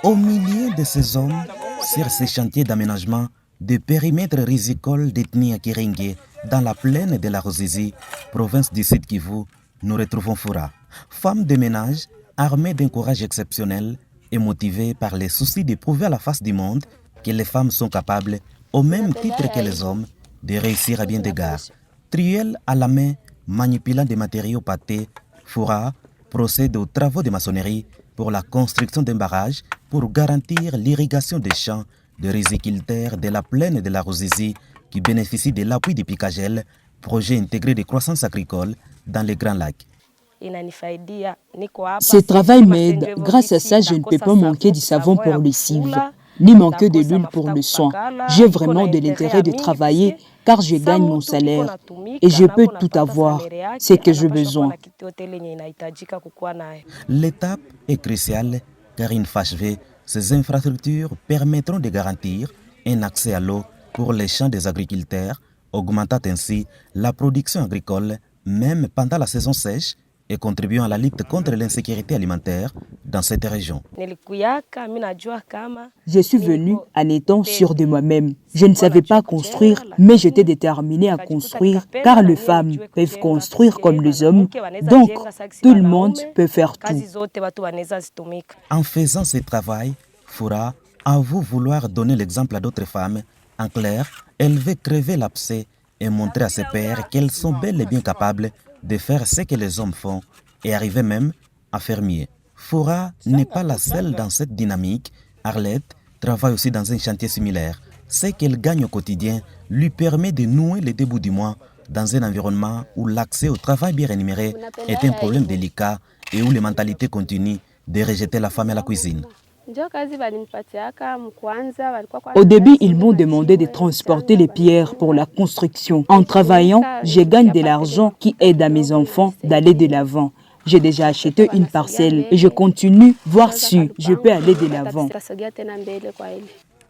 Au milieu de ces hommes, sur ces chantiers d'aménagement de périmètres rizicoles d'ethnie Akiringue, dans la plaine de la Ruzizi, province du Sud Kivu, nous retrouvons Foura, femme de ménage, armée d'un courage exceptionnel et motivée par les soucis de prouver à la face du monde que les femmes sont capables, au même titre que les hommes, de réussir à bien des égards. Truelle à la main, manipulant des matériaux pâtés, Foura procède aux travaux de maçonnerie pour la construction d'un barrage pour garantir l'irrigation des champs de riziculteurs de la plaine de la Ruzizi qui bénéficient de l'appui du Picagel, projet intégré de croissance agricole dans les Grands Lacs. Ce travail m'aide. Grâce à ça, je ne peux pas manquer du savon pour lessive, ni manquer de l'huile pour le soin. J'ai vraiment de l'intérêt de travailler car je gagne mon salaire et je peux tout avoir, ce que j'ai besoin. L'étape est cruciale car une fois achevée, ces infrastructures permettront de garantir un accès à l'eau pour les champs des agriculteurs, augmentant ainsi la production agricole même pendant la saison sèche et contribuant à la lutte contre l'insécurité alimentaire dans cette région. Je suis venue en étant sûre de moi-même. Je ne savais pas construire, mais j'étais déterminée à construire, car les femmes peuvent construire comme les hommes, donc tout le monde peut faire tout. En faisant ce travail, Foura avoue vouloir donner l'exemple à d'autres femmes. En clair, elle veut crever l'abcès et montrer à ses pairs qu'elles sont bel et bien capables de faire ce que les hommes font et arriver même à faire mieux. Foura n'est pas la seule dans cette dynamique. Arlette travaille aussi dans un chantier similaire. Ce qu'elle gagne au quotidien lui permet de nouer les débuts du mois dans un environnement où l'accès au travail bien rémunéré est un problème délicat et où les mentalités continuent de rejeter la femme à la cuisine. Au début, ils m'ont demandé de transporter les pierres pour la construction. En travaillant, je gagne de l'argent qui aide à mes enfants d'aller de l'avant. J'ai déjà acheté une parcelle et je continue, voir si je peux aller de l'avant.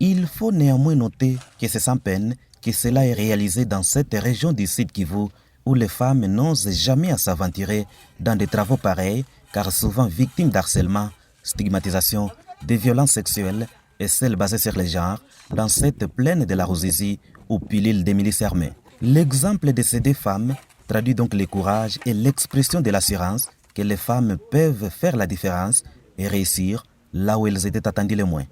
Il faut néanmoins noter que c'est sans peine que cela est réalisé dans cette région du Sud Kivu où les femmes n'osent jamais à s'aventurer dans des travaux pareils car souvent victimes d'harcèlement, stigmatisation, de violences sexuelles et celles basées sur les genres dans cette plaine de la Ruzizi où pilule des milices armées. L'exemple de ces deux femmes traduit donc le courage et l'expression de l'assurance que les femmes peuvent faire la différence et réussir là où elles étaient attendues le moins.